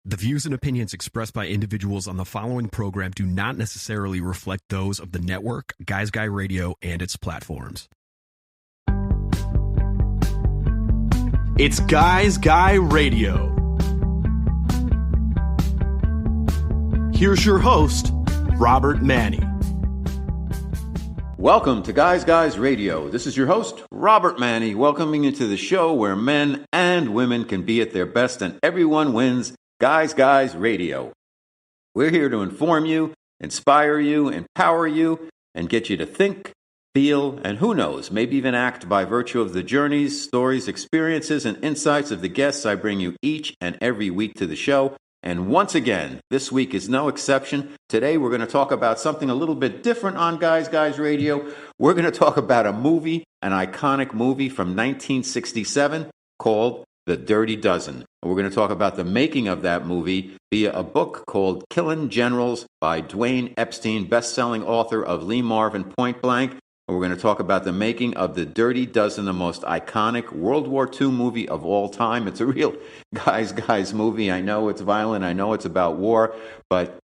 The views and opinions expressed by individuals on the following program do not necessarily reflect those of the network, Guys Guy Radio, and its platforms. It's Guys Guy Radio. Here's your host, Robert Manni. Welcome to Guys Radio. This is your host, Robert Manni, welcoming you to the show where men and women can be at their best and everyone wins. Guys Radio. We're here to inform you, inspire you, empower you, and get you to think, feel, and who knows, maybe even act by virtue of the journeys, stories, experiences, and insights of the guests I bring you each and every week to the show. And once again, this week is no exception. Today we're going to talk about something a little bit different on Guys Radio. We're going to talk about a movie, an iconic movie from 1967 called The Dirty Dozen. And we're going to talk about the making of that movie via a book called Killin' Generals by Dwayne Epstein, best-selling author of Lee Marvin Point Blank. And we're going to talk about the making of The Dirty Dozen, the most iconic World War II movie of all time. It's a real guys movie. I know it's violent. I know it's about war, but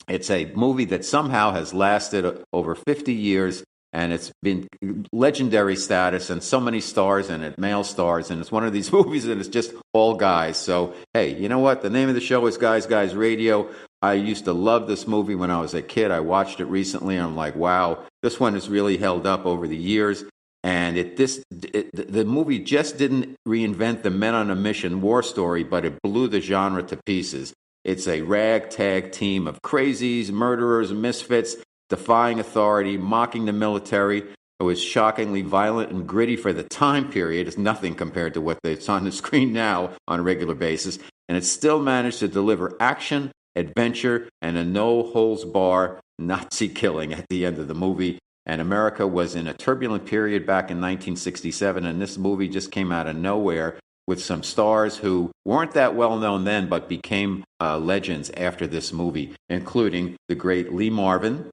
it's a movie that somehow has lasted over 50 years. And it's been legendary status and so many stars in it, male stars. And it's one of these movies that is just all guys. So, hey, you know what? The name of the show is Guys Radio. I used to love this movie when I was a kid. I watched it recently and I'm like, wow, this one has really held up over the years. And the movie just didn't reinvent the men on a mission war story, but it blew the genre to pieces. It's a ragtag team of crazies, murderers, misfits, defying authority, mocking the military. It was shockingly violent and gritty for the time period. It's nothing compared to what's on the screen now on a regular basis. And it still managed to deliver action, adventure, and a no-holds-bar Nazi killing at the end of the movie. And America was in a turbulent period back in 1967, and this movie just came out of nowhere with some stars who weren't that well known then, but became legends after this movie, including the great Lee Marvin,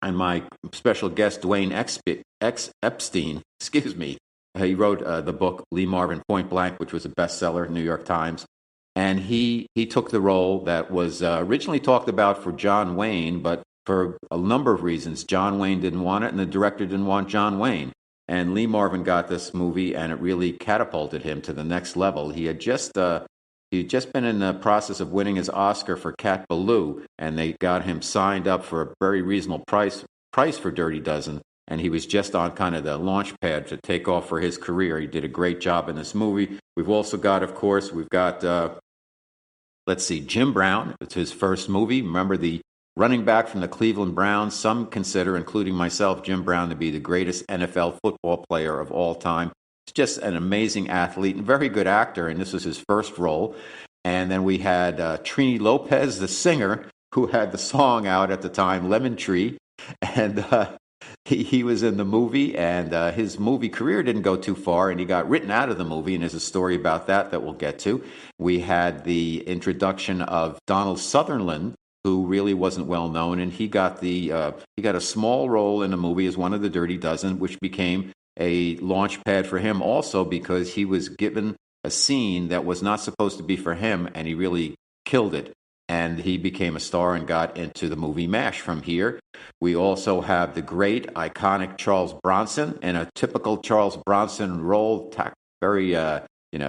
and my special guest, Dwayne Epstein, he wrote the book Lee Marvin Point Blank, which was a bestseller in the New York Times. And he took the role that was originally talked about for John Wayne, but for a number of reasons, John Wayne didn't want it, and the director didn't want John Wayne. And Lee Marvin got this movie, and it really catapulted him to the next level. He had just been in the process of winning his Oscar for Cat Ballou, and they got him signed up for a very reasonable price for Dirty Dozen, and he was just on kind of the launch pad to take off for his career. He did a great job in this movie. We've also got, of course, Jim Brown. It's his first movie. Remember, the running back from the Cleveland Browns. Some consider, including myself, Jim Brown to be the greatest NFL football player of all time. Just an amazing athlete and very good actor, and this was his first role. And then we had Trini Lopez, the singer, who had the song out at the time, Lemon Tree, and he was in the movie, and his movie career didn't go too far, and he got written out of the movie, and there's a story about that we'll get to. We had the introduction of Donald Sutherland, who really wasn't well known, and he got a small role in the movie as one of the Dirty Dozen, which became a launch pad for him also because he was given a scene that was not supposed to be for him, and he really killed it. And he became a star and got into the movie MASH from here. We also have the great, iconic Charles Bronson in a typical Charles Bronson role, very,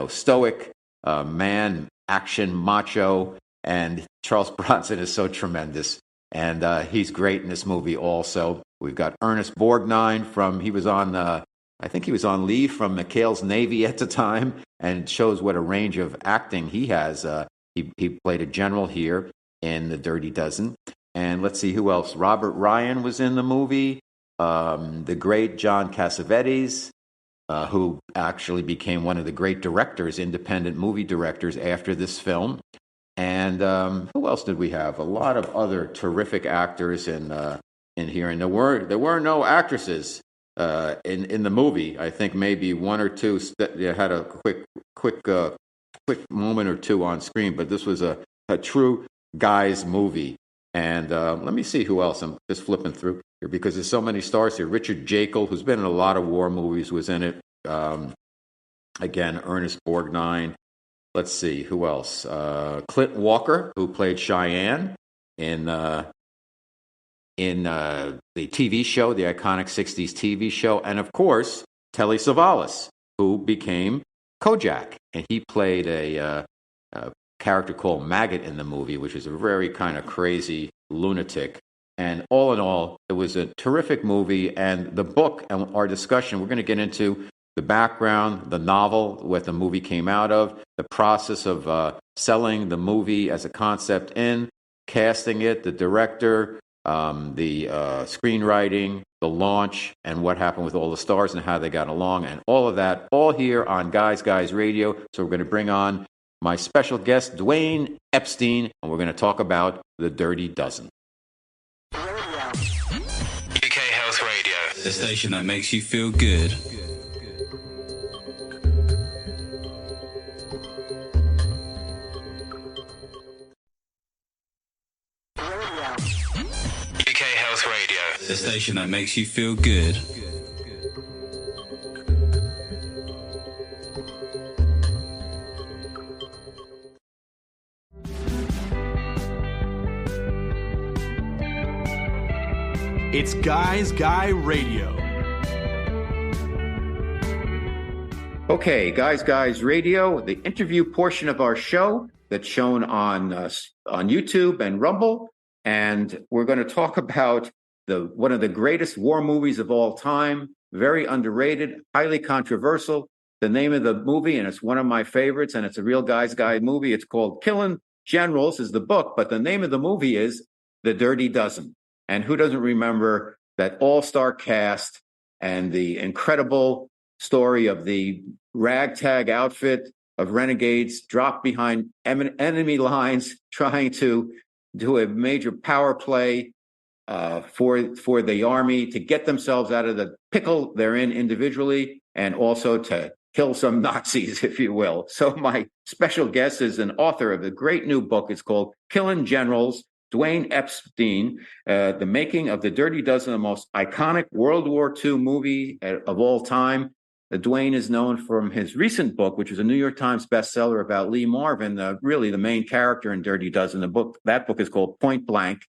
stoic man, action, macho. And Charles Bronson is so tremendous. And he's great in this movie also. We've got Ernest Borgnine he was on leave from McHale's Navy at the time, and it shows what a range of acting he has. He played a general here in The Dirty Dozen. And let's see who else. Robert Ryan was in the movie. The great John Cassavetes, who actually became one of the great directors, independent movie directors after this film. And who else did we have? A lot of other terrific actors in here. And there were no actresses in the movie. I think maybe one or two had a quick moment or two on screen, but this was a true guys movie. And let me see who else. I'm just flipping through here because there's so many stars here. Richard Jekyll, who's been in a lot of war movies, was in it. Again, Ernest Borgnine. let's see, who else? Clint Walker, who played Cheyenne in the TV show, the iconic 60s TV show, and of course, Telly Savalas, who became Kojak. And he played a character called Maggot in the movie, which is a very kind of crazy lunatic. And all in all, it was a terrific movie. And the book and our discussion, we're going to get into the background, the novel, what the movie came out of, the process of selling the movie as a concept in, casting it, the director, the screenwriting, the launch, and what happened with all the stars and how they got along, and all of that, all here on Guys Radio. So we're going to bring on my special guest, Dwayne Epstein, and we're going to talk about The Dirty Dozen. UK Health Radio, the station that makes you feel good. UK Health Radio, the station that makes you feel good. It's Guy Radio. Okay, Guys Radio, the interview portion of our show that's shown on YouTube and Rumble, and we're going to talk about one of the greatest war movies of all time, very underrated, highly controversial. The name of the movie, and it's one of my favorites, and it's a real Guy movie. It's called Killing Generals is the book, but the name of the movie is The Dirty Dozen. And who doesn't remember that all-star cast and the incredible story of the ragtag outfit of renegades dropped behind enemy lines, trying to do a major power play for the army to get themselves out of the pickle they're in individually, and also to kill some Nazis, if you will. So my special guest is an author of a great new book. It's called Killing Generals, Dwayne Epstein, The Making of the Dirty Dozen, the most iconic World War II movie of all time. Dwayne is known from his recent book, which was a New York Times bestseller about Lee Marvin, really the main character in Dirty Dozen. That book is called Point Blank.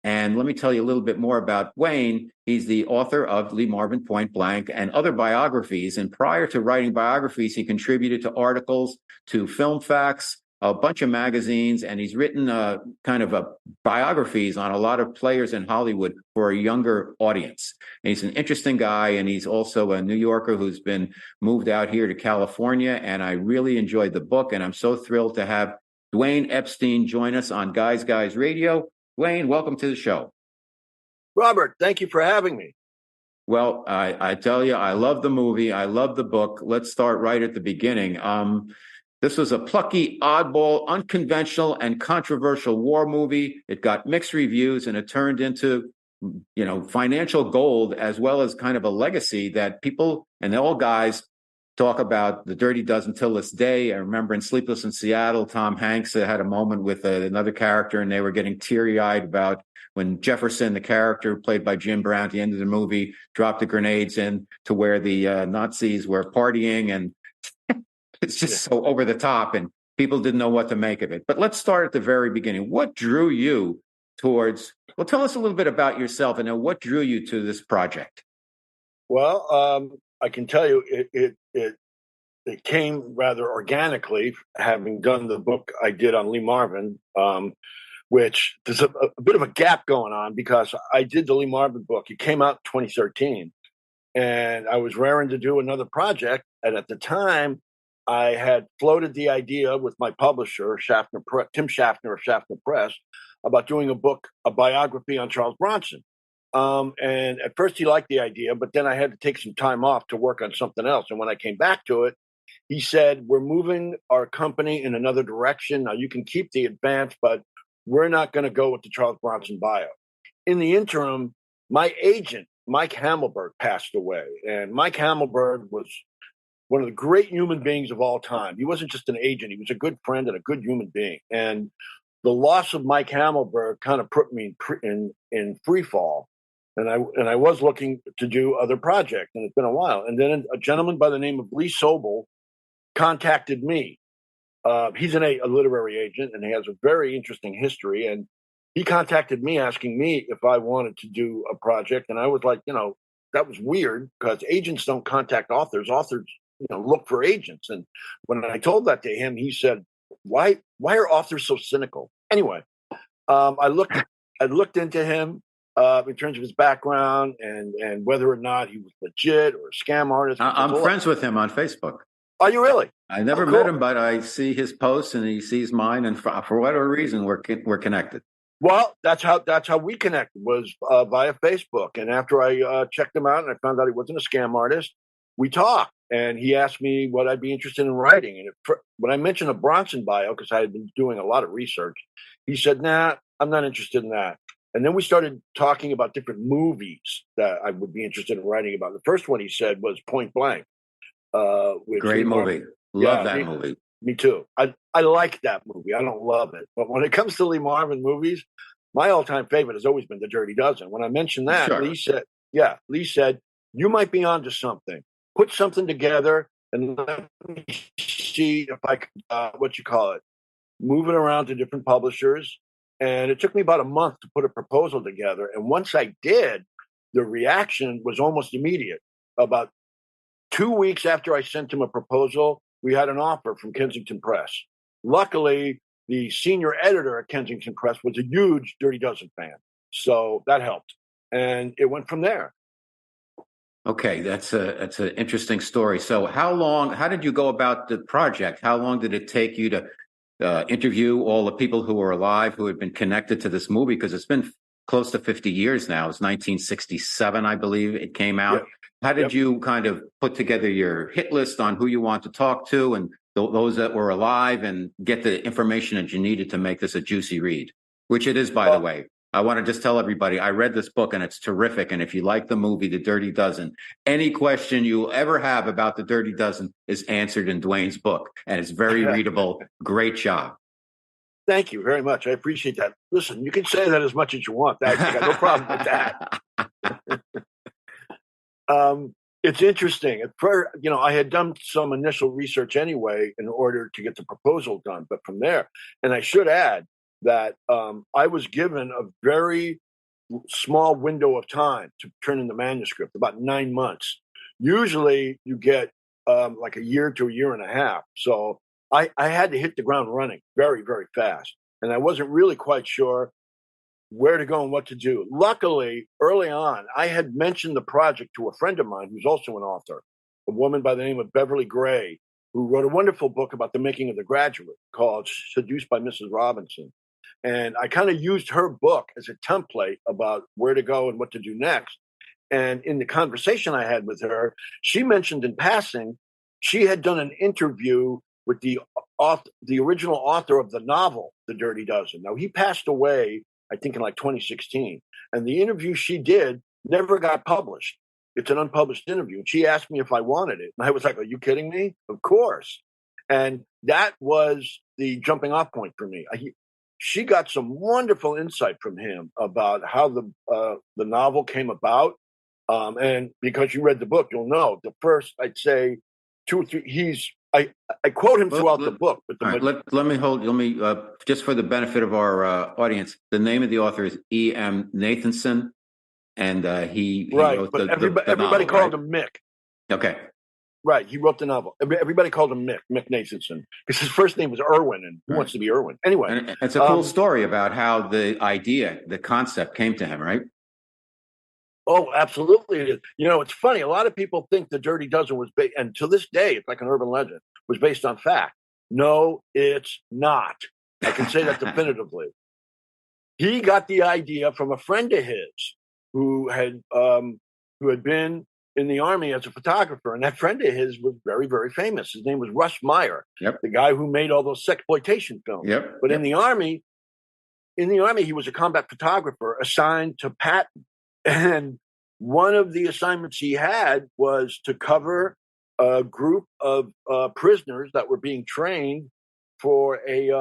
And let me tell you a little bit more about Dwayne. He's the author of Lee Marvin, Point Blank, and other biographies. And prior to writing biographies, he contributed to articles, to Film Facts, a bunch of magazines, and he's written biographies on a lot of players in Hollywood for a younger audience. And he's an interesting guy, and he's also a New Yorker who's been moved out here to California, and I really enjoyed the book, and I'm so thrilled to have Dwayne Epstein join us on Guys Radio. Dwayne, welcome to the show. Robert, thank you for having me. Well, I tell you, I love the movie. I love the book. Let's start right at the beginning. This was a plucky, oddball, unconventional, and controversial war movie. It got mixed reviews, and it turned into, financial gold, as well as kind of a legacy that people and all guys talk about The Dirty Dozen till this day. I remember in Sleepless in Seattle, Tom Hanks had a moment with another character, and they were getting teary-eyed about when Jefferson, the character played by Jim Brown at the end of the movie, dropped the grenades in to where the Nazis were partying, and it's just so over the top, and people didn't know what to make of it. But let's start at the very beginning. What drew you towards, tell us a little bit about yourself and what drew you to this project. Well, I can tell you it came rather organically, having done the book I did on Lee Marvin, which there's a bit of a gap going on because I did the Lee Marvin book. It came out in 2013, and I was raring to do another project. And at the time, I had floated the idea with my publisher, Tim Schaffner of Schaffner Press, about doing a biography on Charles Bronson. And at first he liked the idea, but then I had to take some time off to work on something else. And when I came back to it, he said, we're moving our company in another direction. Now you can keep the advance, but we're not going to go with the Charles Bronson bio. In the interim, my agent, Mike Hammelberg, passed away. And Mike Hammelberg was one of the great human beings of all time. He wasn't just an agent. He was a good friend and a good human being. And the loss of Mike Hammelberg kind of put me in free fall. And I was looking to do other projects, and it's been a while. And then a gentleman by the name of Lee Sobel contacted me He's a literary agent, and he has a very interesting history. And he contacted me asking me if I wanted to do a project, and I was like, that was weird because agents don't contact authors. Authors, look for agents. And when I told that to him, he said, "Why are authors so cynical?" Anyway, I looked into him in terms of his background and whether or not he was legit or a scam artist. I'm friends with him on Facebook. Are you really? I never met him, but I see his posts and he sees mine, and for whatever reason, we're connected. Well, that's how we connected, was via Facebook. And after I checked him out and I found out he wasn't a scam artist, we talked. And he asked me what I'd be interested in writing. And when I mentioned a Bronson bio, because I had been doing a lot of research, he said, "Nah, I'm not interested in that." And then we started talking about different movies that I would be interested in writing about. The first one he said was Point Blank. Great movie. Love that movie. Me too. I like that movie. I don't love it. But when it comes to Lee Marvin movies, my all-time favorite has always been The Dirty Dozen. When I mentioned that, sure. Lee said, "You might be onto something. Put something together and let me see if I could, move it around to different publishers." And it took me about a month to put a proposal together. And once I did, the reaction was almost immediate. About 2 weeks after I sent him a proposal, we had an offer from Kensington Press. Luckily, the senior editor at Kensington Press was a huge Dirty Dozen fan. So that helped. And it went from there. Okay, that's an interesting story. So how did you go about the project? How long did it take you to interview all the people who were alive, who had been connected to this movie? Because it's been close to 50 years now. It's 1967, I believe it came out. Yep. How did you kind of put together your hit list on who you want to talk to and those that were alive, and get the information that you needed to make this a juicy read, which it is, by the way. I want to just tell everybody, I read this book and it's terrific. And if you like the movie, The Dirty Dozen, any question you will ever have about The Dirty Dozen is answered in Dwayne's book. And it's very readable. Great job. Thank you very much. I appreciate that. Listen, you can say that as much as you want. I got no problem with that. It's interesting. I had done some initial research anyway in order to get the proposal done. But from there, and I should add that I was given a very small window of time to turn in the manuscript, about 9 months. Usually you get like a year to a year and a half. So I had to hit the ground running very, very fast. And I wasn't really quite sure where to go and what to do. Luckily, early on, I had mentioned the project to a friend of mine who's also an author, a woman by the name of Beverly Gray, who wrote a wonderful book about the making of The Graduate called Seduced by Mrs. Robinson. And I kind of used her book as a template about where to go and what to do next. And in the conversation I had with her, she mentioned in passing, she had done an interview with the original author of the novel, The Dirty Dozen. Now, he passed away, I think, in like 2016. And the interview she did never got published. It's an unpublished interview. And she asked me if I wanted it. And I was like, "Are you kidding me? Of course." And that was the jumping off point for me. She got some wonderful insight from him about how the novel came about. And because you read the book, you'll know the first, I'd say, 2 or 3, I quote him throughout the book. But let me just for the benefit of our audience, the name of the author is E.M. Nathanson, and he wrote everybody novel, called him Mick. Okay. Right, he wrote the novel. Everybody called him Mick Nathanson, because his first name was Irwin, and who wants to be Irwin? Anyway. And it's a cool story about how the concept came to him, right? Oh, absolutely. It's funny. A lot of people think The Dirty Dozen was based, and to this day, it's like an urban legend, was based on fact. No, it's not. I can say that definitively. He got the idea from a friend of his who had been in the Army as a photographer, and that friend of his was very, very famous. His name was Russ Meyer, the guy who made all those sexploitation films. But in the Army, he was a combat photographer assigned to Patton. And one of the assignments he had was to cover a group of prisoners that were being trained for a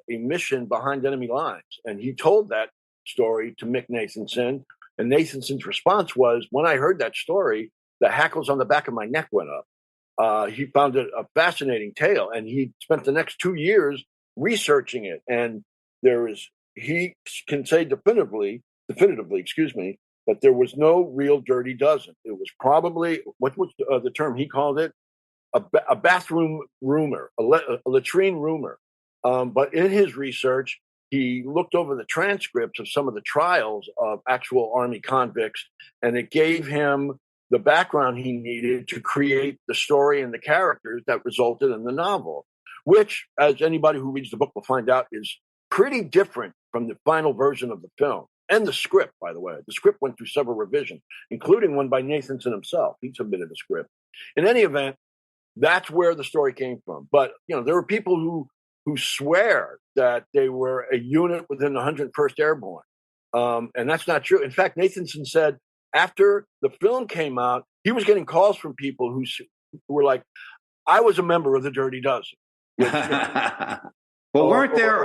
mission behind enemy lines. And he told that story to Mick Nathanson. And Nathanson's response was, when I heard that story, the hackles on the back of my neck went up. he found it a fascinating tale, and he spent the next 2 years researching it. And he can say definitively, excuse me, that there was no real Dirty Dozen. It was probably, what was the term he called it? A bathroom rumor, a latrine rumor. But in his research, he looked over the transcripts of some of the trials of actual Army convicts, and it gave him the background he needed to create the story and the characters that resulted in the novel, which, as anybody who reads the book will find out, is pretty different from the final version of the film. And the script, by the way. The script went through several revisions, including one by Nathanson himself. He submitted a script. In any event, that's where the story came from. But, there were people who swear that they were a unit within the 101st Airborne. And that's not true. In fact, Nathanson said after the film came out, he was getting calls from people who were like, I was a member of the Dirty Dozen. Which, well, weren't there,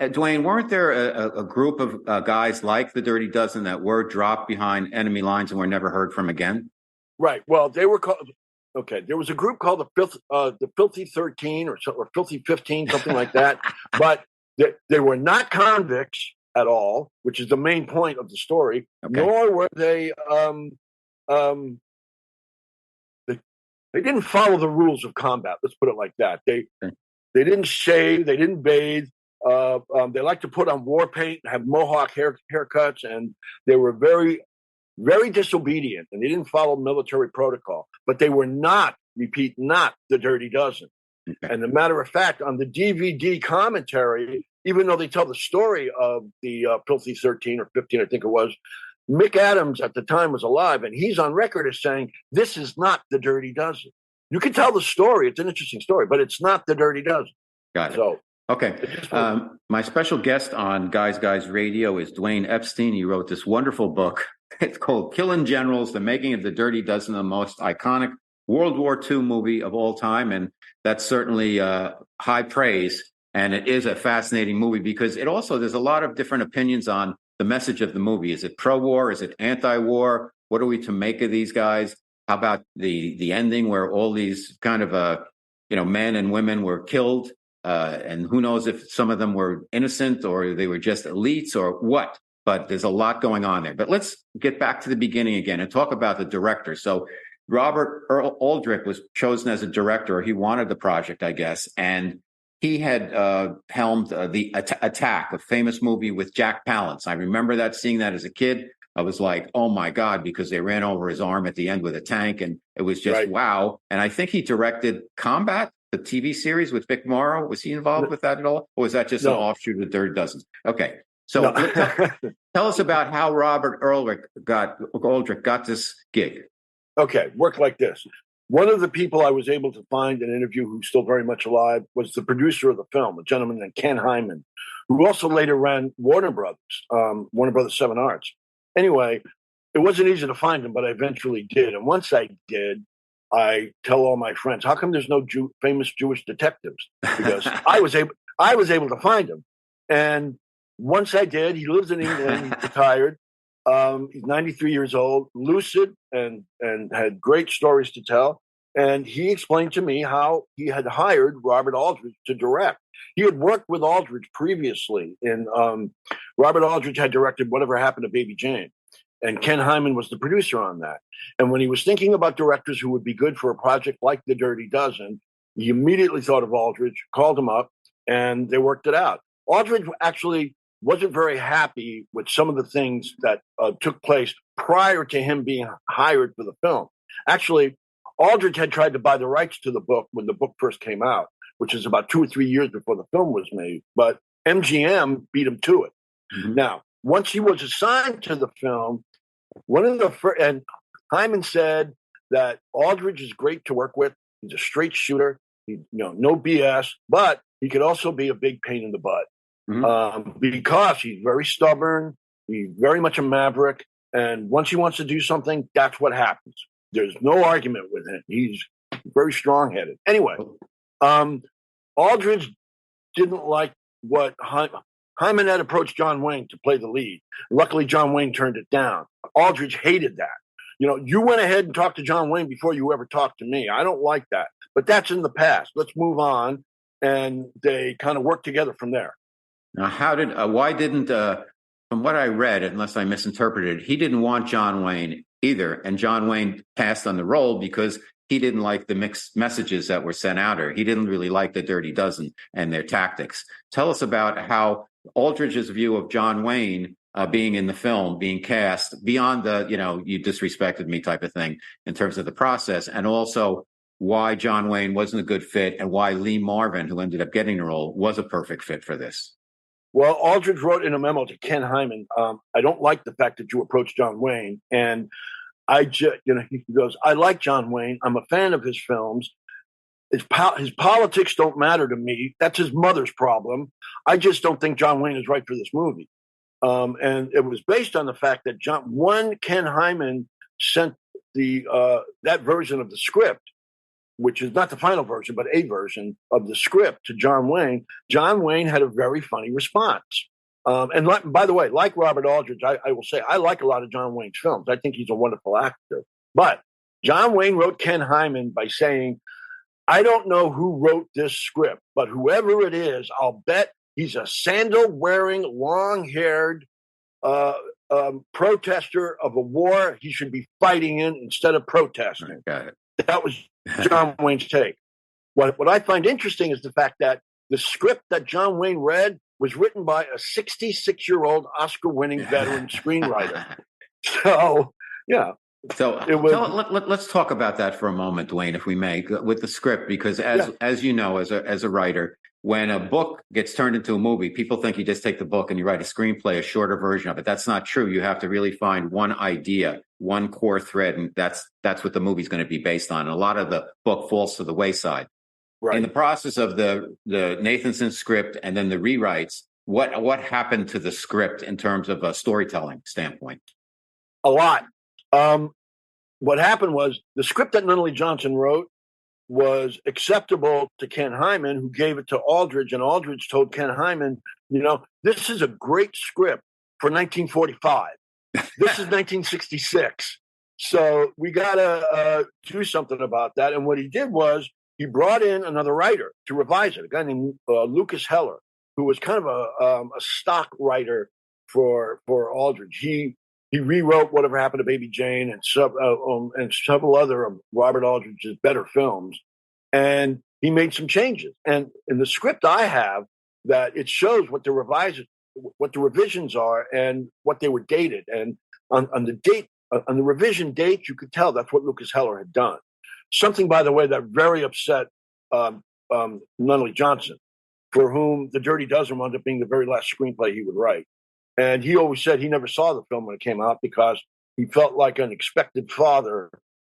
Dwayne, weren't there a group of guys like the Dirty Dozen that were dropped behind enemy lines and were never heard from again? Right. Well, they were called... Okay, there was a group called the Filthy 13 or Filthy 15, something like that. But they were not convicts at all, which is the main point of the story. Okay. Nor were they didn't follow the rules of combat. Let's put it like that. They didn't shave, they didn't bathe. They liked to put on war paint, have mohawk haircuts, and they were very, very disobedient, and they didn't follow military protocol. But they were not, repeat, not the Dirty Dozen. Okay. And as a matter of fact, on the DVD commentary, even though they tell the story of the Filthy 13 or 15, I think it was, Mick Adams at the time was alive, and he's on record as saying, this is not the Dirty Dozen. You can tell the story. It's an interesting story, but it's not the Dirty Dozen. Got it. So, okay. My special guest on Guys Radio is Dwayne Epstein. He wrote this wonderful book. It's called Killing Generals, The Making of the Dirty Dozen, the most iconic World War II movie of all time. And that's certainly high praise. And it is a fascinating movie because it also, there's a lot of different opinions on the message of the movie. Is it pro-war? Is it anti-war? What are we to make of these guys? How about the ending where all these kind of, men and women were killed? And who knows if some of them were innocent or they were just elites or what? But there's a lot going on there. But let's get back to the beginning again and talk about the director. So Robert Aldrich was chosen as a director. He wanted the project, I guess. And he had helmed the Attack, a famous movie with Jack Palance. I remember seeing that as a kid. I was like, oh, my God, because they ran over his arm at the end with a tank. And it was just, right. Wow. And I think he directed Combat, the TV series with Vic Morrow. Was he involved with that at all? Or was that just an offshoot of Dirty Dozen? Okay. So tell us about how Robert Aldrich got this gig. Okay, worked like this. One of the people I was able to find and interview who's still very much alive was the producer of the film, a gentleman named Ken Hyman, who also later ran Warner Brothers 7 Arts. Anyway, it wasn't easy to find him, but I eventually did. And once I did, I tell all my friends, how come there's no famous Jewish detectives? Because I was able to find him. And once I did, he lives in England, he's retired. He's 93 years old, lucid, and had great stories to tell. And he explained to me how he had hired Robert Aldrich to direct. He had worked with Aldrich previously. Robert Aldrich had directed Whatever Happened to Baby Jane. And Ken Hyman was the producer on that. And when he was thinking about directors who would be good for a project like The Dirty Dozen, he immediately thought of Aldrich, called him up, and they worked it out. Aldrich actually wasn't very happy with some of the things that took place prior to him being hired for the film. Actually, Aldrich had tried to buy the rights to the book when the book first came out, which is about 2 or 3 years before the film was made. But MGM beat him to it. Mm-hmm. Now, once he was assigned to the film, and Hyman said that Aldrich is great to work with. He's a straight shooter. No BS, but he could also be a big pain in the butt. Mm-hmm. Because he's very stubborn, he's very much a maverick, and once he wants to do something, that's what happens. There's no argument with him. He's very strong-headed. Anyway, Aldrich didn't like what Hyman had approached John Wayne to play the lead. Luckily, John Wayne turned it down. Aldrich hated that. You went ahead and talked to John Wayne before you ever talked to me. I don't like that. but that's in the past. Let's move on. And they kind of worked together from there. Now, why didn't, from what I read, unless I misinterpreted, he didn't want John Wayne either. And John Wayne passed on the role because he didn't like the mixed messages that were sent out, or he didn't really like the Dirty Dozen and their tactics. Tell us about how Aldridge's view of John Wayne being in the film, being cast, beyond the, you disrespected me type of thing in terms of the process, and also why John Wayne wasn't a good fit and why Lee Marvin, who ended up getting the role, was a perfect fit for this. Well, Aldridge wrote in a memo to Ken Hyman, I don't like the fact that you approached John Wayne. And he goes, I like John Wayne. I'm a fan of his films. His politics don't matter to me. That's his mother's problem. I just don't think John Wayne is right for this movie. And it was based on the fact that Ken Hyman sent that version of the script, which is not the final version, but a version of the script to John Wayne. John Wayne had a very funny response. By the way, like Robert Aldridge, I will say I like a lot of John Wayne's films. I think he's a wonderful actor. But John Wayne wrote Ken Hyman by saying, I don't know who wrote this script, but whoever it is, I'll bet he's a sandal-wearing, long-haired protester of a war he should be fighting in instead of protesting. Got it. That was John Wayne's take. What I find interesting is the fact that the script that John Wayne read was written by a 66-year-old Oscar-winning veteran screenwriter. So, yeah. So let's talk about that for a moment, Dwayne, if we may, with the script, because as you know, as a writer, when a book gets turned into a movie, people think you just take the book and you write a screenplay, a shorter version of it. That's not true. You have to really find one idea, one core thread, and that's what the movie's going to be based on. And a lot of the book falls to the wayside. Right. In the process of the Nathanson script and then the rewrites, what happened to the script in terms of a storytelling standpoint? A lot. What happened was the script that Nunnally Johnson wrote was acceptable to Ken Hyman, who gave it to Aldridge, and Aldridge told Ken Hyman, this is a great script for 1945. This is 1966. So we got to do something about that. And what he did was he brought in another writer to revise it, a guy named Lucas Heller, who was kind of a stock writer for Aldridge. He rewrote Whatever Happened to Baby Jane and several other of Robert Aldridge's better films, and he made some changes. And in the script I have, that it shows what the revisions are and what they were dated. And on the revision date, you could tell that's what Lucas Heller had done. Something, by the way, that very upset Nunnally Johnson, for whom The Dirty Dozen wound up being the very last screenplay he would write. And he always said he never saw the film when it came out because he felt like an expected father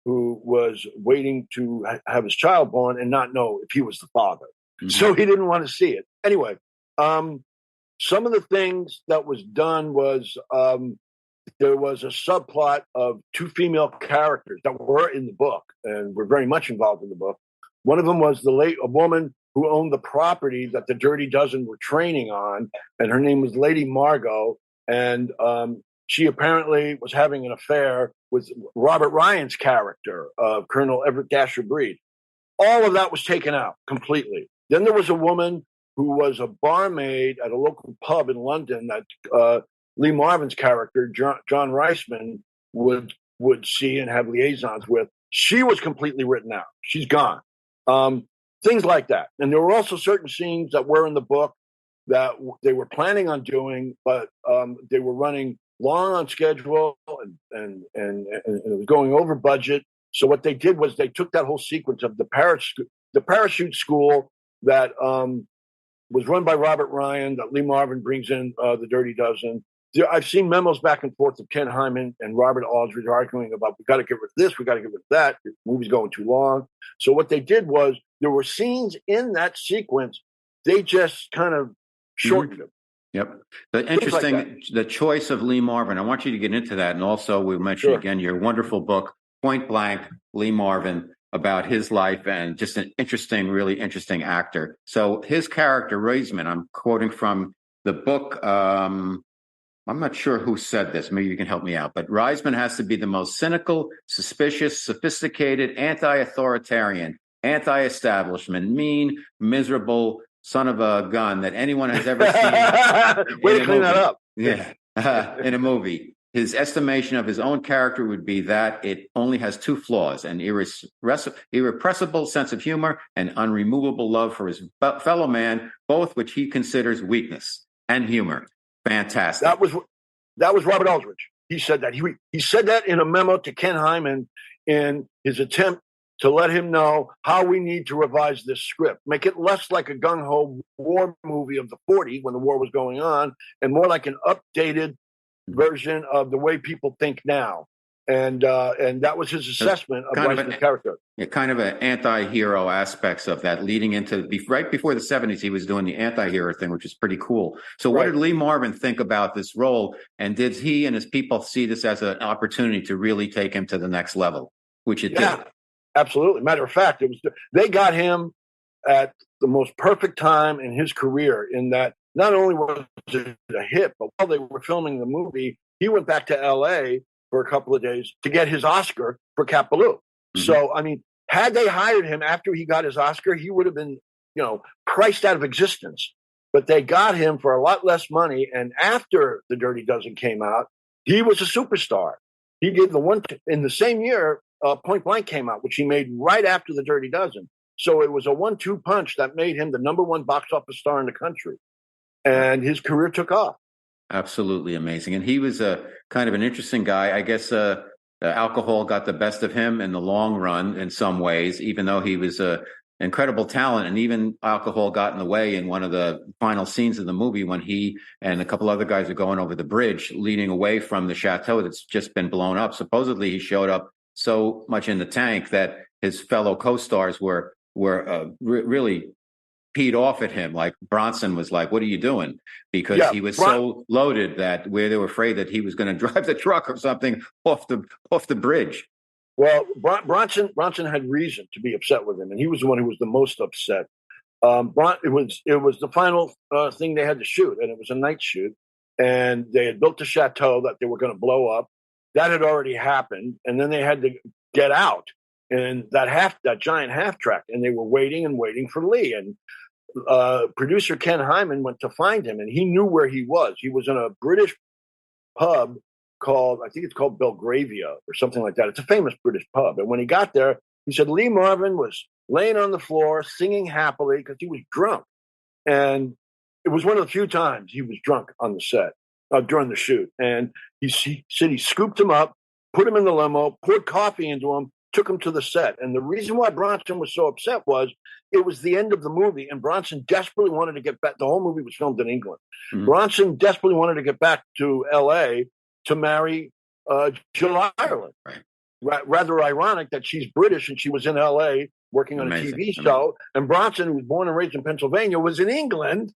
who was waiting to have his child born and not know if he was the father. Mm-hmm. So he didn't want to see it. Anyway, some of the things that was done was there was a subplot of two female characters that were in the book and were very much involved in the book. One of them was a woman who owned the property that the Dirty Dozen were training on, and her name was Lady Margot, and she apparently was having an affair with Robert Ryan's character, Colonel Everett Dasher Breed. All of that was taken out completely. Then there was a woman who was a barmaid at a local pub in London that Lee Marvin's character, John Reisman, would see and have liaisons with. She was completely written out. She's gone. Things like that. And there were also certain scenes that were in the book that they were planning on doing, but they were running long on schedule and it was going over budget. So what they did was they took that whole sequence of the parachute school that was run by Robert Ryan, that Lee Marvin brings in the Dirty Dozen. I've seen memos back and forth of Ken Hyman and Robert Aldridge arguing about, we got to get rid of this, we got to get rid of that, the movie's going too long. So what they did was there were scenes in that sequence, they just kind of shortened them. Yep. The interesting, the choice of Lee Marvin, I want you to get into that. And also we'll mention again your wonderful book, Point Blank, Lee Marvin, about his life and just an interesting, really interesting actor. So his character, Reisman, I'm quoting from the book, I'm not sure who said this. Maybe you can help me out. But Reisman has to be the most cynical, suspicious, sophisticated, anti-authoritarian, anti-establishment, mean, miserable son of a gun that anyone has ever seen. Way to clean that up. Yeah, in a movie. His estimation of his own character would be that it only has two flaws: an irrepressible sense of humor and unremovable love for his fellow man, both which he considers weakness and humor. Fantastic. That was Robert Aldrich. He said that. He said that in a memo to Ken Hyman in his attempt to let him know how we need to revise this script, make it less like a gung-ho war movie of the 40s when the war was going on, and more like an updated version of the way people think now. And that was his assessment of Weissman's character. Yeah, kind of an anti-hero aspects of that leading into right before the 70s, he was doing the anti-hero thing, which is pretty cool. So what did Lee Marvin think about this role? And did he and his people see this as an opportunity to really take him to the next level, which it did? Absolutely. Matter of fact, they got him at the most perfect time in his career, in that not only was it a hit, but while they were filming the movie, he went back to L.A. for a couple of days to get his Oscar for Cat Ballou. Mm-hmm. So, I mean, had they hired him after he got his Oscar, he would have been, priced out of existence. But they got him for a lot less money. And after The Dirty Dozen came out, he was a superstar. He did in the same year, Point Blank came out, which he made right after The Dirty Dozen. So it was a 1-2 punch that made him the #1 box office star in the country. And his career took off. Absolutely amazing. And he was a kind of an interesting guy. I guess alcohol got the best of him in the long run in some ways, even though he was a incredible talent. And even alcohol got in the way in one of the final scenes of the movie when he and a couple other guys are going over the bridge, leading away from the chateau that's just been blown up. Supposedly he showed up so much in the tank that his fellow co-stars were really peed off at him. Like Bronson was like, "What are you doing?" Because he was so loaded that where they were afraid that he was going to drive the truck or something off the bridge. Well, Bronson had reason to be upset with him, and he was the one who was the most upset. It was the final thing they had to shoot, and it was a night shoot, and they had built a chateau that they were going to blow up. That had already happened, and then they had to get out in that giant half track, and they were waiting for Lee. And producer Ken Hyman went to find him, and he knew where he was. He was in a British pub called Belgravia or something like that. It's a famous British pub. And when he got there, he said Lee Marvin was laying on the floor singing happily because he was drunk. And it was one of the few times he was drunk on the set during the shoot. And he said he scooped him up, put him in the limo, poured coffee into him, took him to the set. And the reason why Bronson was so upset was it was the end of the movie, and Bronson desperately wanted to get back. The whole movie was filmed in England. Mm-hmm. Bronson desperately wanted to get back to L.A. to marry Jill Ireland. Right. Rather ironic that she's British and she was in L.A. working on a TV show. And Bronson, who was born and raised in Pennsylvania, was in England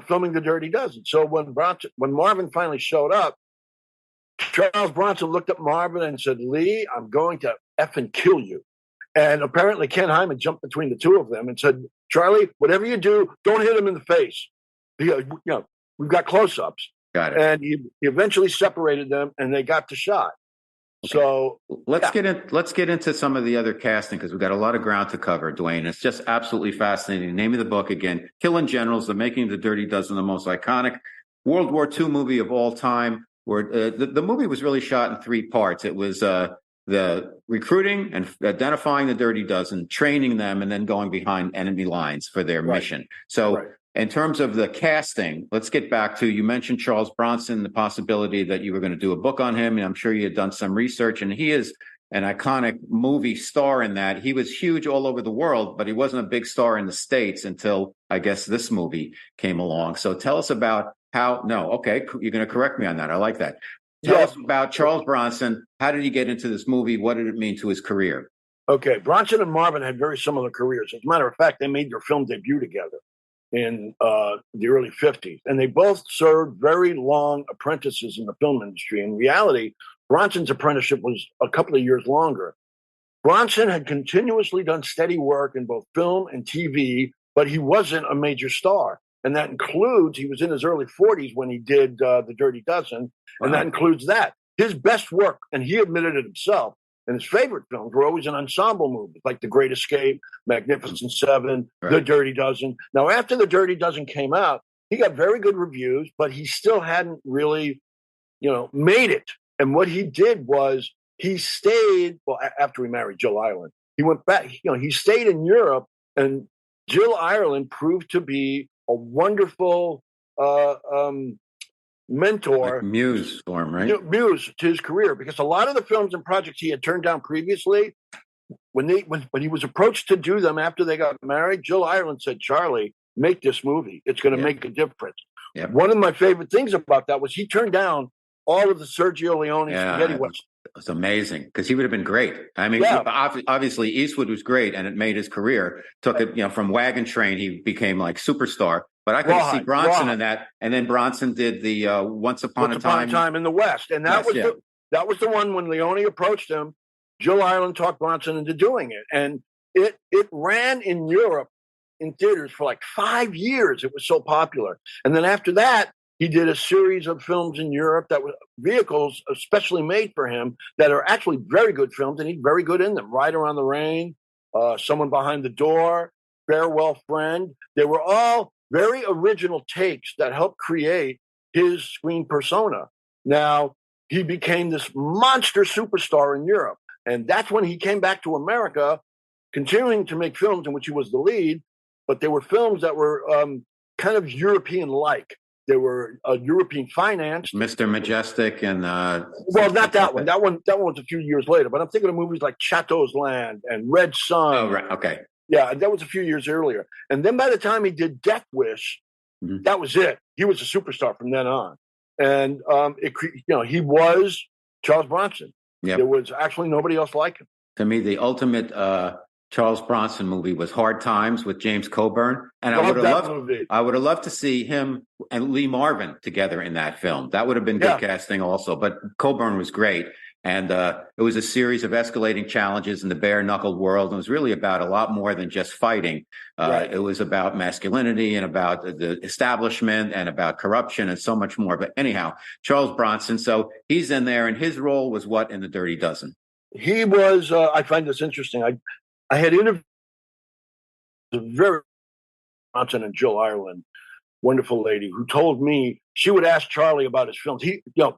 filming The Dirty Dozen. So when Marvin finally showed up, Charles Bronson looked at Marvin and said, "Lee, I'm going to effing kill you." And apparently Ken Hyman jumped between the two of them and said, "Charlie, whatever you do, don't hit him in the face. We've got close-ups." Got it. And he eventually separated them, and they got the shot. Okay. So let's get into some of the other casting, because we've got a lot of ground to cover, Dwayne. It's just absolutely fascinating. The name of the book again: Killing Generals: The Making of the Dirty Dozen, the most iconic World War II movie of all time. Where the movie was really shot in 3 parts. It was the recruiting and identifying the Dirty Dozen, training them, and then going behind enemy lines for their mission. So in terms of the casting, let's get back to, you mentioned Charles Bronson, the possibility that you were going to do a book on him, and I'm sure you had done some research, and he is an iconic movie star in that. He was huge all over the world, but he wasn't a big star in the States until, I guess, this movie came along. So tell us about you're going to correct me on that. I like that. Tell us about Charles Bronson. How did he get into this movie? What did it mean to his career? Okay, Bronson and Marvin had very similar careers. As a matter of fact, they made their film debut together in the early 50s. And they both served very long apprentices in the film industry. In reality, Bronson's apprenticeship was a couple of years longer. Bronson had continuously done steady work in both film and TV, but he wasn't a major star. And that includes, he was in his early 40s when he did The Dirty Dozen, and that includes that. His best work, and he admitted it himself, And his favorite films were always an ensemble movie, like The Great Escape, Magnificent Seven, Right. The Dirty Dozen. Now, after The Dirty Dozen came out, he got very good reviews, but he still hadn't really, made it. And what he did was he stayed, after he married Jill Ireland, he went back, he stayed in Europe, and Jill Ireland proved to be a wonderful mentor, like muse for him, right? Muse to his career, because a lot of the films and projects he had turned down previously, when he was approached to do them after they got married, Jill Ireland said, "Charlie, make this movie. It's going to make a difference." Yep. One of my favorite things about that was he turned down all of the Sergio Leone spaghetti westerns. It's amazing because he would have been great. I mean, obviously Eastwood was great, and it made his career. Took it, from Wagon Train, he became like superstar. But I could see Bronson in that, and then Bronson did the Once Upon a Time in the West, and that was the one when Leone approached him. Jill Ireland talked Bronson into doing it, and it ran in Europe in theaters for like 5 years. It was so popular, and then after that, he did a series of films in Europe that were vehicles especially made for him that are actually very good films, and he's very good in them. Rider on the Rain, Someone Behind the Door, Farewell Friend. They were all very original takes that helped create his screen persona. Now, he became this monster superstar in Europe, and that's when he came back to America, continuing to make films in which he was the lead, but they were films that were kind of European-like. They were European financed. Mr. Majestic and not that one. That one was a few years later. But I'm thinking of movies like Chateau's Land and Red Sun. Oh, right. Okay. Yeah, that was a few years earlier. And then by the time he did Death Wish, that was it. He was a superstar from then on. And he was Charles Bronson. Yep. There was actually nobody else like him. To me, the ultimate Charles Bronson movie was Hard Times with James Coburn, and I would have loved to see him and Lee Marvin together in that film. That would have been good casting also. But Coburn was great, and it was a series of escalating challenges in the bare-knuckled world. It was really about a lot more than just fighting. It was about masculinity and about the establishment and about corruption and so much more. But anyhow, Charles Bronson. So he's in there, and his role was what in The Dirty Dozen? He was. I find this interesting. I had interviewed very Bronson and Jill Ireland, wonderful lady, who told me she would ask Charlie about his films.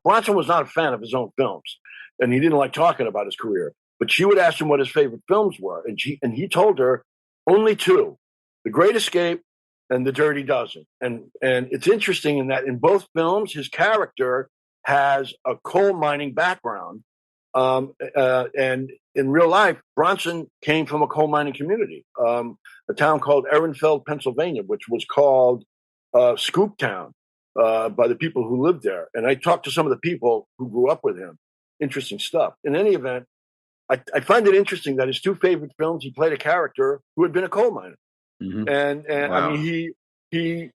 Bronson was not a fan of his own films, and he didn't like talking about his career. But she would ask him what his favorite films were, and he told her only two: The Great Escape and The Dirty Dozen. And it's interesting in that in both films, his character has a coal mining background. And in real life, Bronson came from a coal mining community, a town called Ehrenfeld, Pennsylvania, which was called Scoop Town by the people who lived there. And I talked to some of the people who grew up with him. Interesting stuff. In any event, I find it interesting that his two favorite films, he played a character who had been a coal miner. Mm-hmm. And wow. I mean,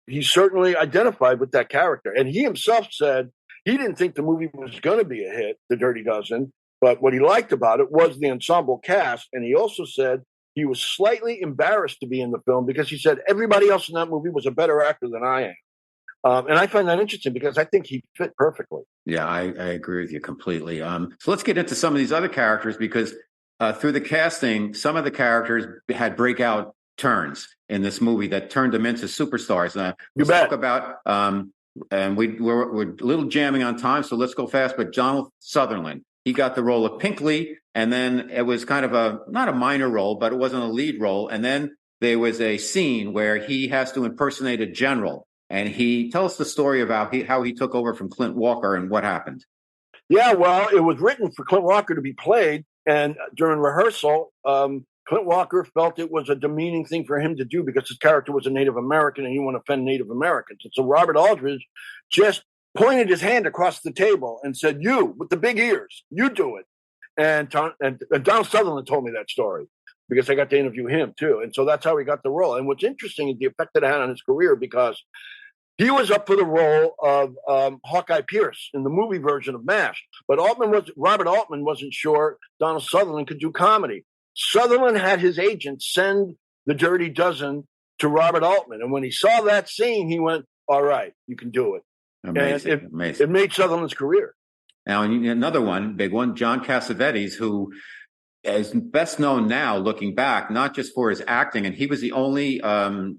he certainly identified with that character. And he himself said he didn't think the movie was going to be a hit, The Dirty Dozen. But what he liked about it was the ensemble cast. And he also said he was slightly embarrassed to be in the film because he said everybody else in that movie was a better actor than I am. And I find that interesting because I think he fit perfectly. Yeah, I agree with you completely. So let's get into some of these other characters because through the casting, some of the characters had breakout turns in this movie that turned them into superstars. Let's talk about, and we're a little jamming on time, so let's go fast. But Donald Sutherland. He got the role of Pinkley, and then it was kind of not a minor role, but it wasn't a lead role. And then there was a scene where he has to impersonate a general, and he tells the story about how he took over from Clint Walker and what happened. Yeah, well, it was written for Clint Walker to be played, and during rehearsal, Clint Walker felt it was a demeaning thing for him to do because his character was a Native American, and he didn't want to offend Native Americans. And so Robert Aldridge just pointed his hand across the table and said, "You, with the big ears, you do it." And Donald Sutherland told me that story because I got to interview him too. And so that's how he got the role. And what's interesting is the effect that it had on his career because he was up for the role of Hawkeye Pierce in the movie version of MASH. But Robert Altman wasn't sure Donald Sutherland could do comedy. Sutherland had his agent send The Dirty Dozen to Robert Altman. And when he saw that scene, he went, "All right, you can do it." Amazing. It made Sutherland's career. Now, another one, big one, John Cassavetes, who is best known now, looking back, not just for his acting, and he was the only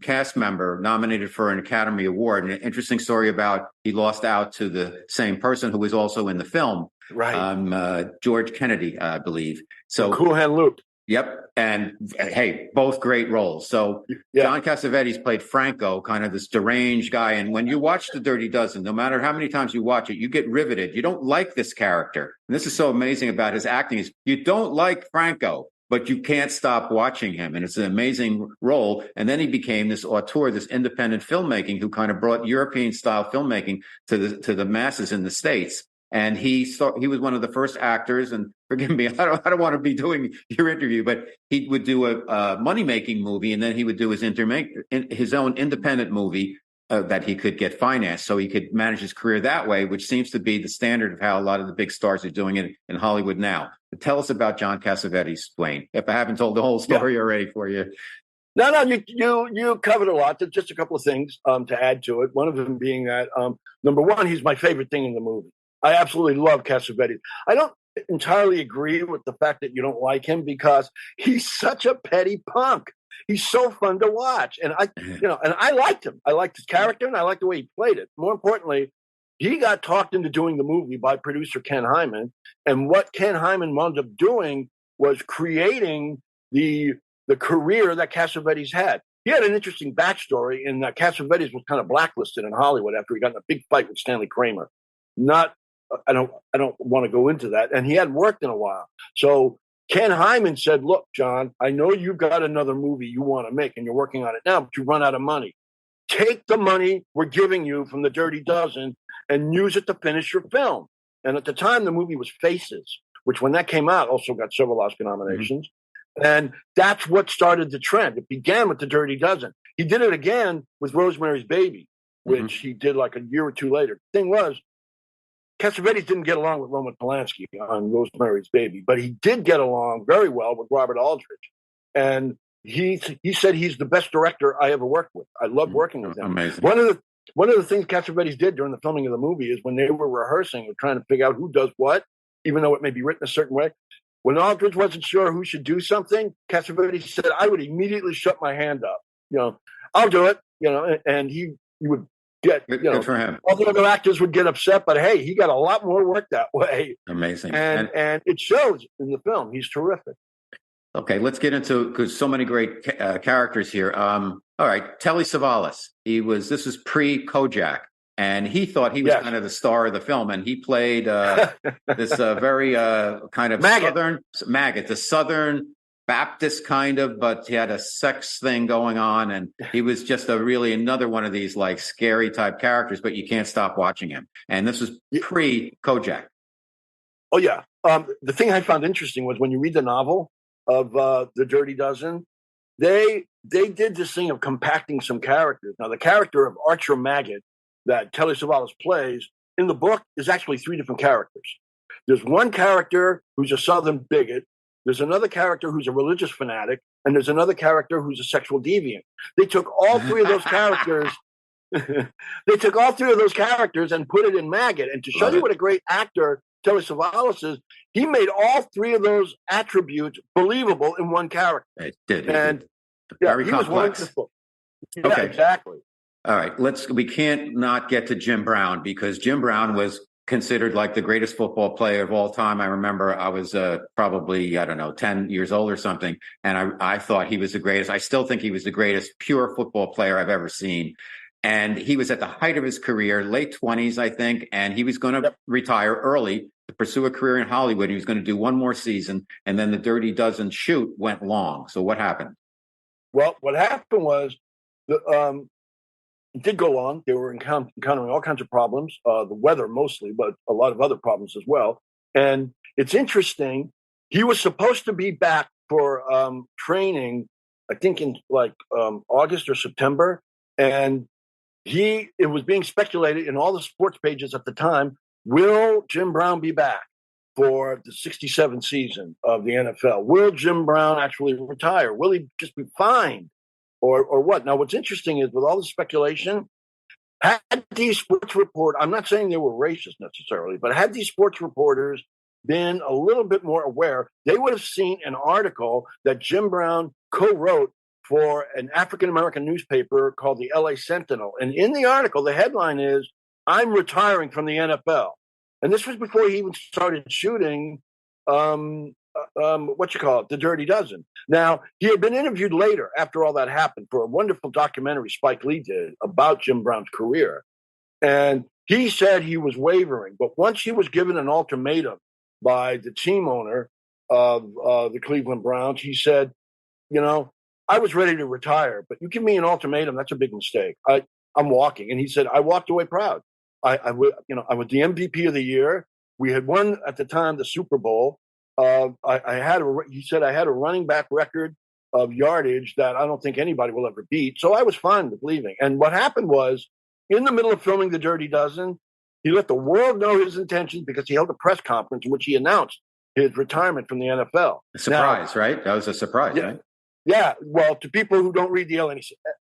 cast member nominated for an Academy Award. And an interesting story about he lost out to the same person who was also in the film, Right. George Kennedy, I believe. So Cool Hand Luke. Yep. And hey, both great roles. So Yeah. John Cassavetes played Franco, kind of this deranged guy. And when you watch The Dirty Dozen, no matter how many times you watch it, you get riveted. You don't like this character. And this is so amazing about his acting is you don't like Franco, but you can't stop watching him. And it's an amazing role. And then he became this auteur, this independent filmmaking who kind of brought European style filmmaking to the masses in the States. And he was one of the first actors, and forgive me, I don't want to be doing your interview, but he would do a money-making movie, and then he would do his own independent movie that he could get financed, so he could manage his career that way, which seems to be the standard of how a lot of the big stars are doing it in Hollywood now. But tell us about John Cassavetes, Dwayne, if I haven't told the whole story already for you. No, you covered a lot. There's just a couple of things to add to it. One of them being that, number one, he's my favorite thing in the movie. I absolutely love Cassavetes. I don't entirely agree with the fact that you don't like him because he's such a petty punk. He's so fun to watch. And I liked him. I liked his character and I liked the way he played it. More importantly, he got talked into doing the movie by producer Ken Hyman. And what Ken Hyman wound up doing was creating the career that Cassavetes had. He had an interesting backstory in that Cassavetes was kind of blacklisted in Hollywood after he got in a big fight with Stanley Kramer. I don't want to go into that. And he hadn't worked in a while. So Ken Hyman said, look, John, I know you've got another movie you want to make and you're working on it now, but you run out of money. Take the money we're giving you from The Dirty Dozen and use it to finish your film. And at the time, the movie was Faces, which when that came out also got several Oscar nominations. Mm-hmm. And that's what started the trend. It began with The Dirty Dozen. He did it again with Rosemary's Baby, which he did like a year or two later. The thing was, Cassavetes didn't get along with Roman Polanski on Rosemary's Baby, but he did get along very well with Robert Aldrich. And he said he's the best director I ever worked with. I love working with him. Amazing. One of the things Cassavetes did during the filming of the movie is when they were rehearsing and trying to figure out who does what, even though it may be written a certain way, when Aldrich wasn't sure who should do something, Cassavetes said, I would immediately shut my hand up. I'll do it, and he would get, good for him. All the other actors would get upset, but hey, he got a lot more work that way. Amazing. And it shows in the film. He's terrific. Okay, let's get into, because so many great characters here. All right, Telly Savalas. This was pre-Kojak, and he thought he was kind of the star of the film, and he played this very kind of maggot, the Southern Baptist kind of, but he had a sex thing going on, and he was just really another one of these like scary type characters, but you can't stop watching him. And this was pre-Kojak. Oh yeah. The thing I found interesting was when you read the novel of The Dirty Dozen, they did this thing of compacting some characters. Now the character of Archer Maggot that Telly Savalas plays in the book is actually three different characters. There's one character who's a Southern bigot. There's another character who's a religious fanatic, and there's another character who's a sexual deviant. They took all three of those characters. They took all three of those characters and put it in Maggot. And to show you what a great actor Telly Savalas is, he made all three of those attributes believable in one character. It did. And very he complex. was wonderful. Yeah, okay, exactly. All right, we can't not get to Jim Brown, because Jim Brown was considered like the greatest football player of all time. I remember I was probably, 10 years old or something, and I thought he was the greatest. I still think he was the greatest pure football player I've ever seen. And he was at the height of his career, late 20s, I think, and he was going to retire early to pursue a career in Hollywood. He was going to do one more season, and then The Dirty Dozen shoot went long. So what happened? Well, what happened was it did go on. They were encountering all kinds of problems, the weather mostly, but a lot of other problems as well. And it's interesting. He was supposed to be back for training, I think in August or September. And it was being speculated in all the sports pages at the time, will Jim Brown be back for the 67 season of the NFL? Will Jim Brown actually retire? Will he just be fined? Or what? Now, what's interesting is with all the speculation, had these sports reporters, I'm not saying they were racist necessarily, but had these sports reporters been a little bit more aware, they would have seen an article that Jim Brown co-wrote for an African-American newspaper called the LA Sentinel. And in the article, the headline is, "I'm retiring from the NFL." And this was before he even started shooting the Dirty Dozen. Now, he had been interviewed later after all that happened for a wonderful documentary Spike Lee did about Jim Brown's career. And he said he was wavering. But once he was given an ultimatum by the team owner of the Cleveland Browns, he said, I was ready to retire, but you give me an ultimatum, that's a big mistake. I'm walking. And he said, I walked away proud. I was the MVP of the year. We had won at the time the Super Bowl. He said I had a running back record of yardage that I don't think anybody will ever beat. So I was fine with leaving. And what happened was, in the middle of filming The Dirty Dozen, he let the world know his intentions because he held a press conference in which he announced his retirement from the NFL. A surprise, right? That was a surprise, yeah, right? Yeah. Well, to people who don't read the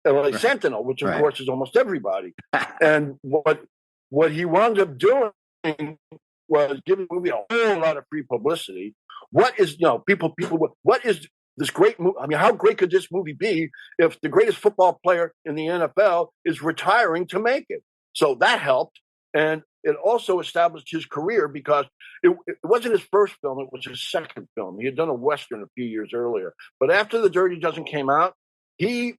LA Sentinel, which of course is almost everybody. And what he wound up doing was giving the movie a whole lot of free publicity. What is this great movie? I mean, how great could this movie be if the greatest football player in the NFL is retiring to make it? So that helped. And it also established his career because it wasn't his first film. It was his second film. He had done a Western a few years earlier. But after The Dirty Dozen came out, he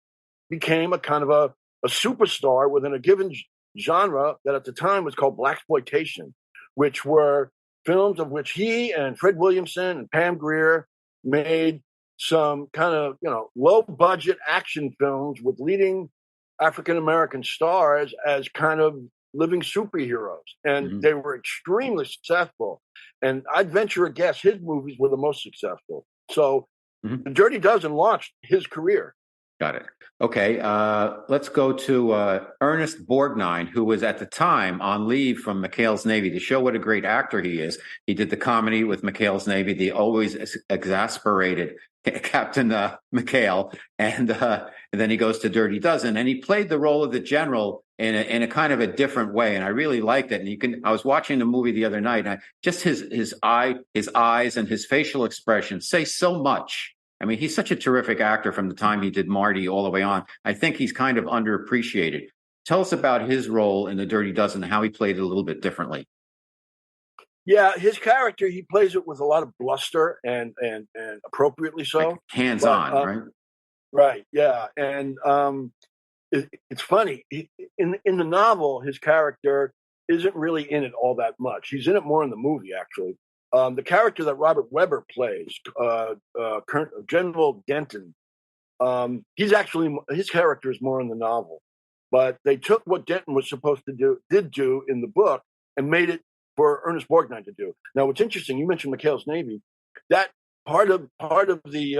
became a kind of a superstar within a given genre that at the time was called blaxploitation, which were films of which he and Fred Williamson and Pam Grier made some kind of, low budget action films with leading African-American stars as kind of living superheroes. And they were extremely successful. And I'd venture a guess his movies were the most successful. So The Dirty Dozen launched his career. Got it. Okay, let's go to Ernest Borgnine, who was at the time on leave from McHale's Navy. To show what a great actor he is, he did the comedy with McHale's Navy, the always exasperated Captain McHale, and then he goes to Dirty Dozen, and he played the role of the general in a kind of a different way, and I really liked it. And I was watching the movie the other night, and just his eyes and his facial expressions say so much. I mean, he's such a terrific actor from the time he did Marty all the way on. I think he's kind of underappreciated. Tell us about his role in The Dirty Dozen and how he played it a little bit differently. Yeah, his character, he plays it with a lot of bluster and appropriately so. Like hands-on, right? Right, yeah. And it's funny. In the novel, his character isn't really in it all that much. He's in it more in the movie, actually. The character that Robert Webber plays, General Denton, his character is more in the novel. But they took what Denton was supposed to did do in the book, and made it for Ernest Borgnine to do. Now, what's interesting, you mentioned McHale's Navy. That part of the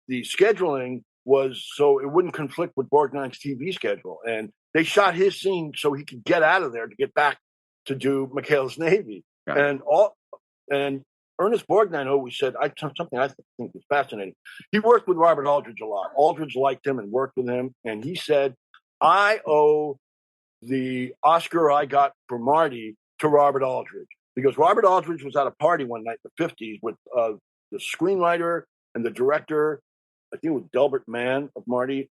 the scheduling was so it wouldn't conflict with Borgnine's TV schedule, and they shot his scene so he could get out of there to get back to do McHale's Navy. Right. And Ernest Borgnine always said something I think is fascinating. He worked with Robert Aldridge a lot. Aldridge liked him and worked with him, and he said, I owe the Oscar I got for Marty to Robert Aldridge, because Robert Aldridge was at a party one night in the 50s with the screenwriter and the director, I think it was Delbert Mann of Marty.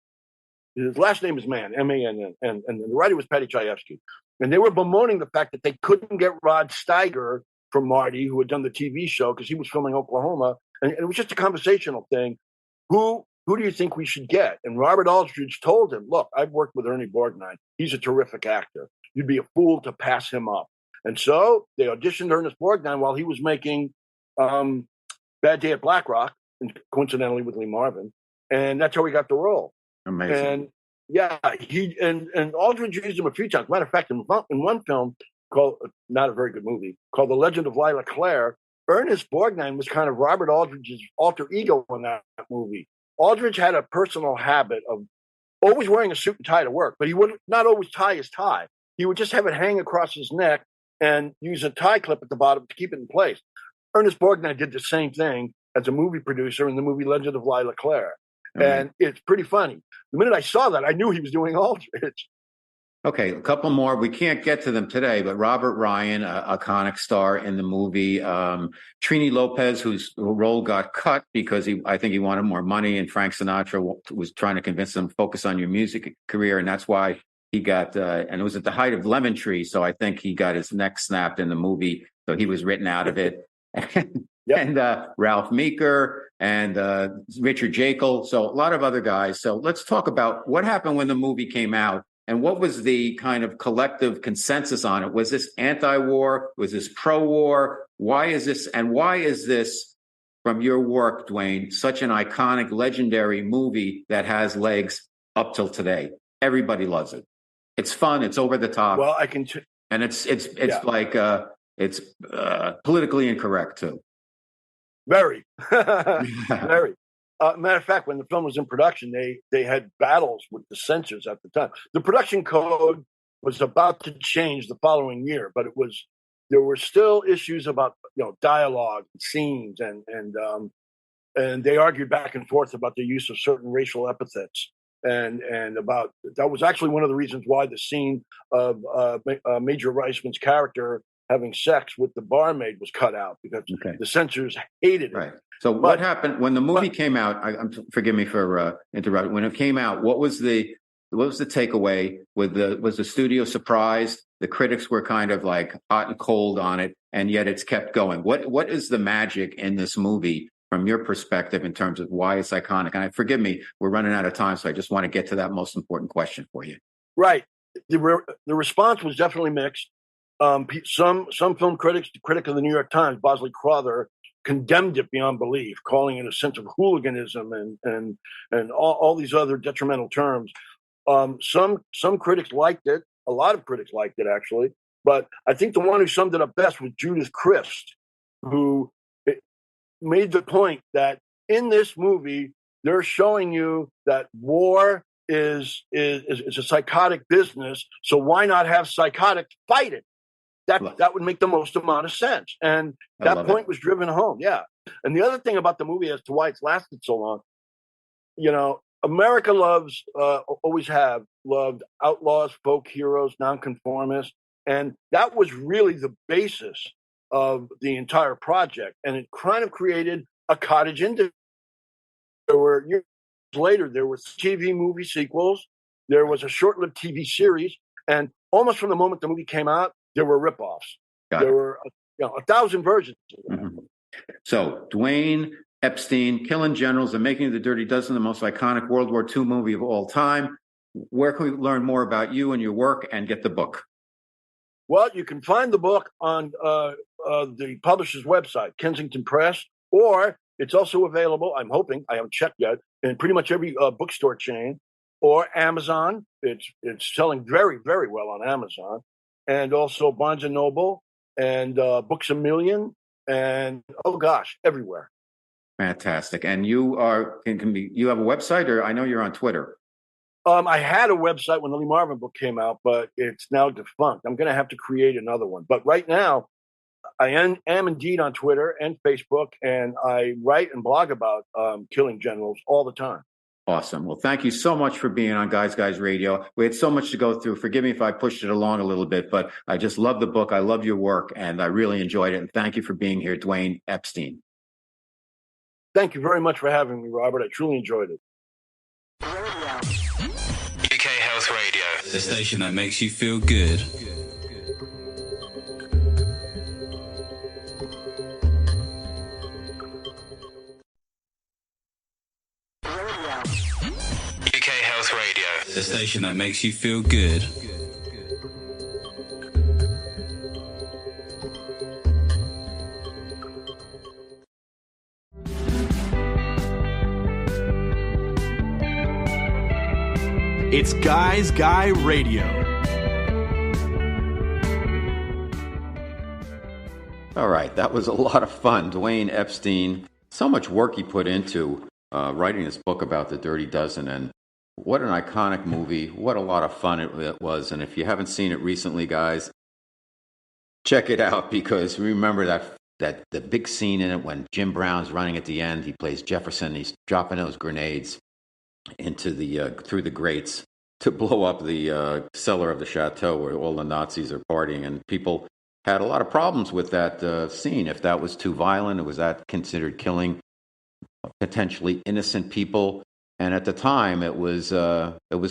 His last name is Mann, M-A-N-N, and the writer was Patty Chayefsky. And they were bemoaning the fact that they couldn't get Rod Steiger from Marty, who had done the TV show, because he was filming Oklahoma. And it was just a conversational thing. Who do you think we should get? And Robert Aldridge told him, look, I've worked with Ernie Borgnine. He's a terrific actor. You'd be a fool to pass him up. And so they auditioned Ernest Borgnine while he was making Bad Day at Black Rock, and coincidentally with Lee Marvin. And that's how he got the role. Amazing. And yeah, he and Aldridge used him a few times. Matter of fact, in one film called, not a very good movie, called The Legend of Lila Clare, Ernest Borgnine was kind of Robert Aldridge's alter ego in that movie. Aldridge had a personal habit of always wearing a suit and tie to work, but he would not always tie his tie. He would just have it hang across his neck and use a tie clip at the bottom to keep it in place. Ernest Borgnine did the same thing as a movie producer in the movie Legend of Lila Clare. And it's pretty funny. The minute I saw that, I knew he was doing Aldridge. Okay, a couple more. We can't get to them today, but Robert Ryan, a iconic star in the movie. Trini Lopez, whose role got cut because I think he wanted more money, and Frank Sinatra was trying to convince him to focus on your music career, and that's why he got. And it was at the height of Lemon Tree, so I think he got his neck snapped in the movie, so he was written out of it. Yep. And Ralph Meeker and Richard Jekyll, so a lot of other guys. So let's talk about what happened when the movie came out. And what was the kind of collective consensus on it? Was this anti-war? Was this pro-war? Why is this, from your work, Dwayne, such an iconic, legendary movie that has legs up till today? Everybody loves it. It's fun. It's over the top. Well, I can, and it's politically incorrect too. Very, very. Matter of fact, when the film was in production, they had battles with the censors at the time. The production code was about to change the following year, but there were still issues about dialogue, and scenes, and they argued back and forth about the use of certain racial epithets, and about that was actually one of the reasons why the scene of Major Reisman's character having sex with the barmaid was cut out, because the censors hated it. Right. So what happened when the movie came out? Forgive me for interrupting. When it came out, what was the takeaway? Was the studio surprised? The critics were kind of like hot and cold on it, and yet it's kept going. What is the magic in this movie from your perspective in terms of why it's iconic? And forgive me, we're running out of time, so I just want to get to that most important question for you. Right. The response was definitely mixed. Some film critics, the critic of the New York Times, Bosley Crowther, condemned it beyond belief, calling it a sense of hooliganism and all these other detrimental terms. Some critics liked it. A lot of critics liked it, actually. But I think the one who summed it up best was Judith Crist, who made the point that in this movie, they're showing you that war is a psychotic business. So why not have psychotics fight it? That would make the most amount of sense. And that point was driven home. Yeah. And the other thing about the movie as to why it's lasted so long, America always loved outlaws, folk heroes, nonconformists. And that was really the basis of the entire project. And it kind of created a cottage industry. Years later, there were TV movie sequels. There was a short-lived TV series. And almost from the moment the movie came out, there were ripoffs. There were 1,000 versions of that. Mm-hmm. So Dwayne Epstein, Killing Generals, The Making of the Dirty Dozen, the most iconic World War II movie of all time. Where can we learn more about you and your work and get the book? Well, you can find the book on the publisher's website, Kensington Press, or it's also available, I'm hoping, I haven't checked yet, in pretty much every bookstore chain, or Amazon. It's selling very, very well on Amazon. And also Barnes & Noble and Books A Million and, everywhere. Fantastic. And you you have a website, or I know you're on Twitter. I had a website when the Lee Marvin book came out, but it's now defunct. I'm going to have to create another one. But right now, I am indeed on Twitter and Facebook, and I write and blog about killing generals all the time. Awesome. Well, thank you so much for being on Guys Radio. We had so much to go through. Forgive me if I pushed it along a little bit, but I just love the book. I love your work, and I really enjoyed it. And thank you for being here, Dwayne Epstein. Thank you very much for having me, Robert. I truly enjoyed it. UK Health Radio, the station that makes you feel good. UK Health Radio, the station that makes you feel good. It's Guys Guy Radio. All right, that was a lot of fun. Dwayne Epstein, so much work he put into writing this book about the Dirty Dozen, and what an iconic movie. What a lot of fun it was. And if you haven't seen it recently, guys, check it out, because remember that the big scene in it when Jim Brown's running at the end. He plays Jefferson. He's dropping those grenades into the through the grates to blow up the cellar of the chateau where all the Nazis are partying, and people had a lot of problems with that scene. If that was too violent, was that considered killing potentially innocent people? And at the time, it was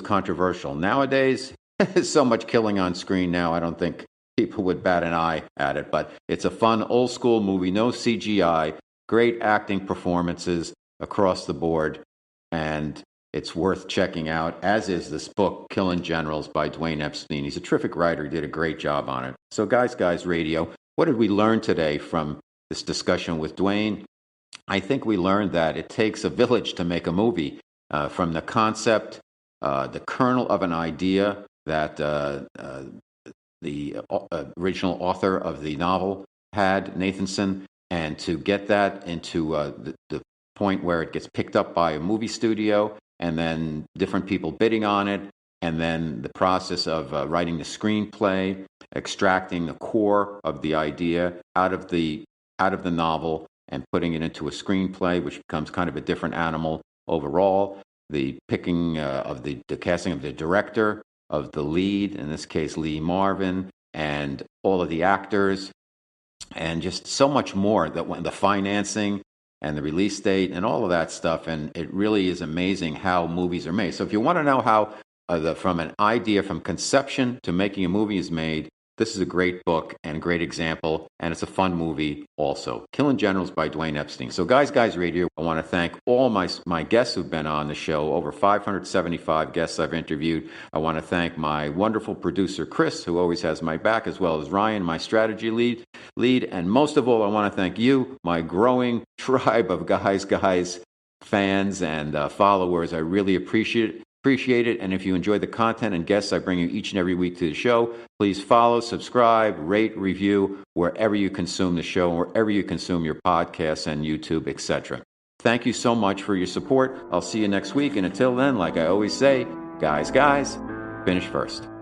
controversial. Nowadays, there's so much killing on screen now, I don't think people would bat an eye at it. But it's a fun, old-school movie, no CGI, great acting performances across the board, and it's worth checking out, as is this book, Killing Generals by Dwayne Epstein. He's a terrific writer. He did a great job on it. So, Guys Radio, what did we learn today from this discussion with Dwayne? I think we learned that it takes a village to make a movie. From the concept, the kernel of an idea that the original author of the novel had, Nathanson, and to get that into the point where it gets picked up by a movie studio, and then different people bidding on it, and then the process of writing the screenplay, extracting the core of the idea out of the novel and putting it into a screenplay, which becomes kind of a different animal overall. The picking of the casting of the director, of the lead, in this case Lee Marvin, and all of the actors, and just so much more, that the financing and the release date and all of that stuff. And it really is amazing how movies are made. So if you want to know how from an idea, from conception to making a movie is made, this is a great book and a great example, and it's a fun movie also. Killing Generals by Dwayne Epstein. So Guys Radio, I want to thank all my guests who've been on the show, over 575 guests I've interviewed. I want to thank my wonderful producer, Chris, who always has my back, as well as Ryan, my strategy lead. And most of all, I want to thank you, my growing tribe of Guys fans and followers. I really appreciate it. And if you enjoy the content and guests I bring you each and every week to the show, please follow, subscribe, rate, review wherever you consume the show, wherever you consume your podcasts and YouTube, etc. Thank you so much for your support. I'll see you next week. And until then, like I always say, guys, finish first.